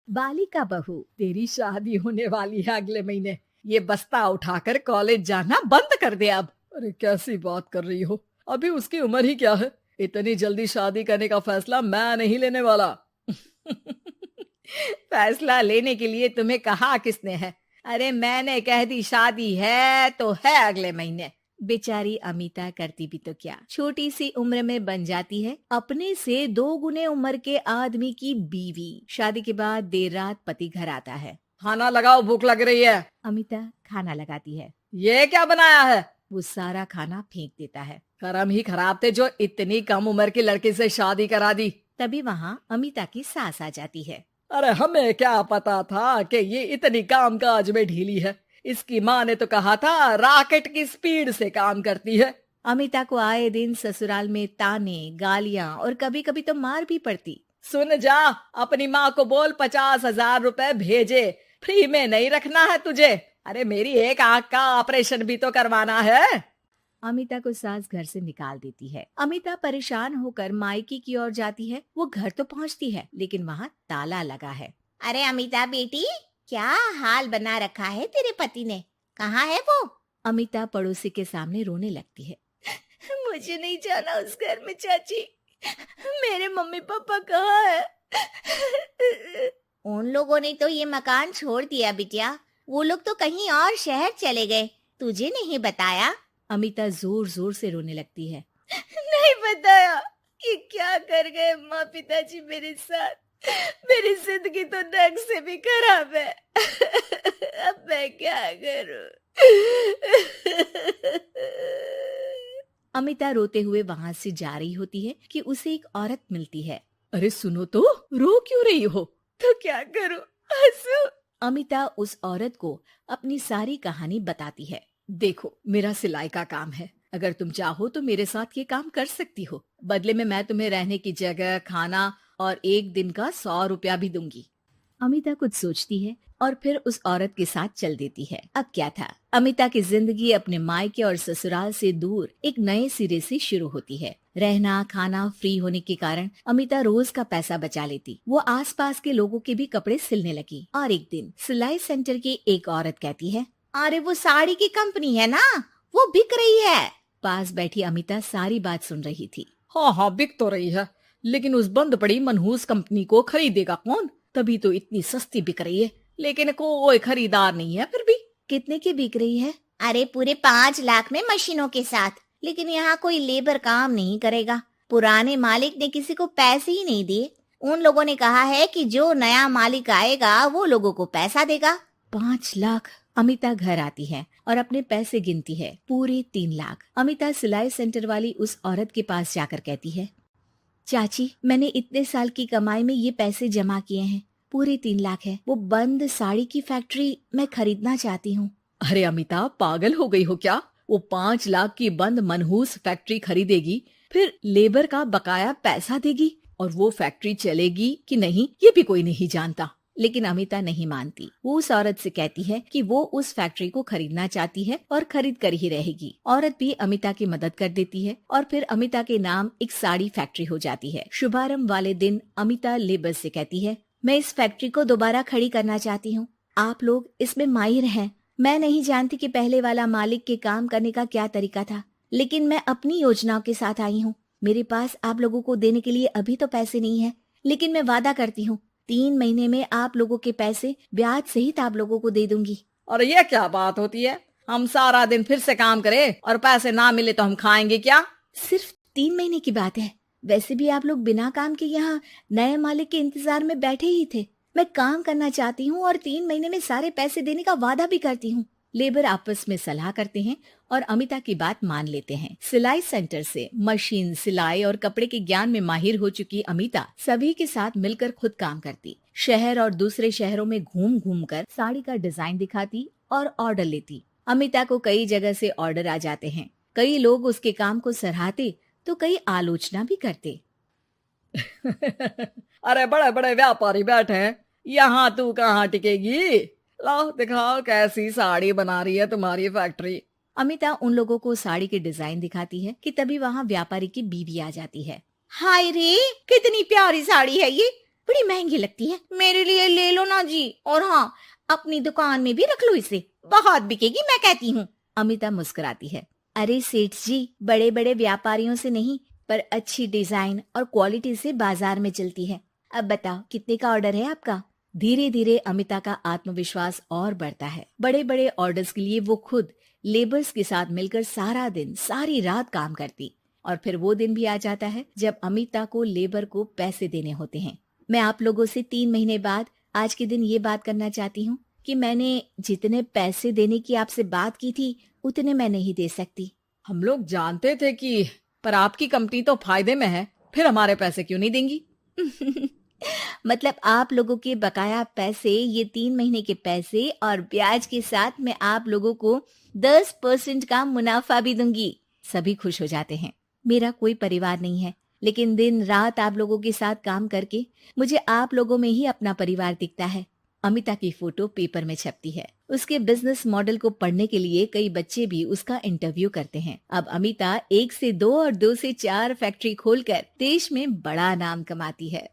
बालिका बहू, तेरी शादी होने वाली है अगले महीने। ये बस्ता उठाकर कॉलेज जाना बंद कर दे अब। अरे कैसी बात कर रही हो, अभी उसकी उम्र ही क्या है। इतनी जल्दी शादी करने का फैसला मैं नहीं लेने वाला। फैसला लेने के लिए तुम्हें कहा किसने है? अरे मैंने कह दी शादी है तो है अगले महीने। बेचारी अमिता करती भी तो क्या, छोटी सी उम्र में बन जाती है अपने से 2 गुने उम्र के आदमी की बीवी। शादी के बाद देर रात पति घर आता है। खाना लगाओ, भूख लग रही है। अमिता खाना लगाती है। ये क्या बनाया है? वो सारा खाना फेंक देता है। कर्म ही खराब थे जो इतनी कम उम्र के लड़के से शादी करा दी। तभी वहाँ अमिता की सास आ जाती है। अरे हमें क्या पता था कि ये इतनी कामकाज में ढीली है। इसकी माँ ने तो कहा था रॉकेट की स्पीड से काम करती है। अमिता को आए दिन ससुराल में ताने, गालियां और कभी कभी तो मार भी पड़ती। सुन जा, अपनी माँ को बोल 50,000 रुपए भेजे, फ्री में नहीं रखना है तुझे। अरे मेरी एक आंख का ऑपरेशन भी तो करवाना है। अमिता को सास घर से निकाल देती है। अमिता परेशान होकर मायके की ओर जाती है। वो घर तो पहुंचती है लेकिन वहाँ ताला लगा है। अरे अमिता बेटी, क्या हाल बना रखा है तेरे पति ने? कहाँ है वो? अमिता पड़ोसी के सामने रोने लगती है। मुझे नहीं जाना उस घर में चाची। मेरे मम्मी पापा कहाँ है? उन लोगों ने तो ये मकान छोड़ दिया बिटिया। वो लोग तो कहीं और शहर चले गए। तुझे नहीं बताया? अमिता जोर जोर से रोने लगती है। नहीं बताया? ये क्या कर गए माँ पिताजी मेरे साथ? मेरी जिंदगी तो नर्क से भी खराब है। अब मैं क्या करूं? अमिता रोते हुए वहाँ से जा रही होती है कि उसे एक औरत मिलती है। अरे सुनो तो, रो क्यों रही हो? तो क्या करूं? हंसू? अमिता उस औरत को अपनी सारी कहानी बताती है। देखो, मेरा सिलाई का काम है। अगर तुम चाहो तो मेरे साथ ये काम कर सकती हो। बदले में मैं तुम्हें रहने की जगह, खाना और 1 दिन का 100 रुपया भी दूंगी। अमिता कुछ सोचती है और फिर उस औरत के साथ चल देती है। अब क्या था, अमिता की जिंदगी अपने मायके और ससुराल से दूर एक नए सिरे से शुरू होती है। रहना खाना फ्री होने के कारण अमिता रोज का पैसा बचा लेती। वो आसपास के लोगों के भी कपड़े सिलने लगी। और एक दिन सिलाई सेंटर की एक औरत कहती है, अरे वो साड़ी की कंपनी है ना, वो बिक रही है। पास बैठी अमिता सारी बात सुन रही थी। हाँ हाँ, बिक तो रही है, लेकिन उस बंद पड़ी मनहूस कंपनी को खरीदेगा कौन? तभी तो इतनी सस्ती बिक रही है, लेकिन कोई खरीदार नहीं है। फिर भी कितने की बिक रही है? अरे पूरे 5 लाख में मशीनों के साथ। लेकिन यहाँ कोई लेबर काम नहीं करेगा। पुराने मालिक ने किसी को पैसे ही नहीं दिए। उन लोगों ने कहा है कि जो नया मालिक आएगा वो लोगों को पैसा देगा। 5 लाख। अमिता घर आती है और अपने पैसे गिनती है। पूरे 3 लाख। अमिता सिलाई सेंटर वाली उस औरत के पास जाकर कहती है, चाची, मैंने इतने साल की कमाई में ये पैसे जमा किए हैं। पूरे 3 लाख है। वो बंद साड़ी की फैक्ट्री मैं खरीदना चाहती हूँ। अरे अमिता, पागल हो गई हो क्या? वो 5 लाख की बंद मनहूस फैक्ट्री खरीदेगी, फिर लेबर का बकाया पैसा देगी, और वो फैक्ट्री चलेगी कि नहीं ये भी कोई नहीं जानता। लेकिन अमिता नहीं मानती। वो उस औरत से कहती है कि वो उस फैक्ट्री को खरीदना चाहती है और खरीद कर ही रहेगी। औरत भी अमिता की मदद कर देती है और फिर अमिता के नाम एक साड़ी फैक्ट्री हो जाती है। शुभारंभ वाले दिन अमिता लेबर से कहती है, मैं इस फैक्ट्री को दोबारा खड़ी करना चाहती हूँ। आप लोग इसमें माहिर हैं। मैं नहीं जानती कि पहले वाला मालिक के काम करने का क्या तरीका था, लेकिन मैं अपनी योजनाओं के साथ आई हूँ। मेरे पास आप लोगों को देने के लिए अभी तो पैसे नहीं है, लेकिन मैं वादा करती हूँ 3 महीने में आप लोगों के पैसे ब्याज सहित आप लोगों को दे दूंगी। और ये क्या बात होती है? हम सारा दिन फिर से काम करें और पैसे ना मिले तो हम खाएंगे क्या? सिर्फ 3 महीने की बात है। वैसे भी आप लोग बिना काम के यहाँ नए मालिक के इंतजार में बैठे ही थे। मैं काम करना चाहती हूँ और 3 महीने में सारे पैसे देने का वादा भी करती हूँ। लेबर आपस में सलाह करते हैं और अमिता की बात मान लेते हैं। सिलाई सेंटर से मशीन, सिलाई और कपड़े के ज्ञान में माहिर हो चुकी अमिता सभी के साथ मिलकर खुद काम करती। शहर और दूसरे शहरों में घूम घूम कर साड़ी का डिजाइन दिखाती और ऑर्डर लेती। अमिता को कई जगह से ऑर्डर आ जाते हैं। कई लोग उसके काम को सराहते तो कई आलोचना भी करते। अरे बड़े बड़े व्यापारी बैठे हैं, यहाँ तू कहाँ टिकेगी? लाओ दिखाओ कैसी साड़ी बना रही है तुम्हारी फैक्ट्री। अमिता उन लोगों को साड़ी के डिजाइन दिखाती है कि तभी वहाँ व्यापारी की बीवी आ जाती है। हाय रे, कितनी प्यारी साड़ी है ये। बड़ी महंगी लगती है, मेरे लिए ले लो ना जी। और हाँ, अपनी दुकान में भी रख लो इसे, बहुत बिकेगी मैं कहती हूँ। अमिता मुस्कुराती है। अरे सेठ जी, बड़े बड़े व्यापारियों से नहीं, पर अच्छी डिजाइन और क्वालिटी से बाजार में चलती है। अब बताओ कितने का ऑर्डर है आपका? धीरे धीरे अमिता का आत्मविश्वास और बढ़ता है। बड़े बड़े ऑर्डर्स के लिए वो खुद लेबर्स के साथ मिलकर सारा दिन सारी रात काम करती। और फिर वो दिन भी आ जाता है जब अमिता को लेबर को पैसे देने होते हैं। मैं आप लोगों से 3 महीने बाद आज के दिन ये बात करना चाहती हूँ कि मैंने जितने पैसे देने की आपसे बात की थी उतने मैं नहीं दे सकती। हम लोग जानते थे कि पर आपकी कंपनी तो फायदे में है, फिर हमारे पैसे क्यों नहीं देंगी? मतलब आप लोगों के बकाया पैसे, ये 3 महीने के पैसे और ब्याज के साथ मैं आप लोगों को 10% का मुनाफा भी दूंगी। सभी खुश हो जाते हैं। मेरा कोई परिवार नहीं है, लेकिन दिन रात आप लोगों के साथ काम करके मुझे आप लोगों में ही अपना परिवार दिखता है। अमिता की फोटो पेपर में छपती है। उसके बिजनेस मॉडल को पढ़ने के लिए कई बच्चे भी उसका इंटरव्यू करते हैं। अब अमिता 1 से 2 और 2 से 4 फैक्ट्री खोलकर देश में बड़ा नाम कमाती है।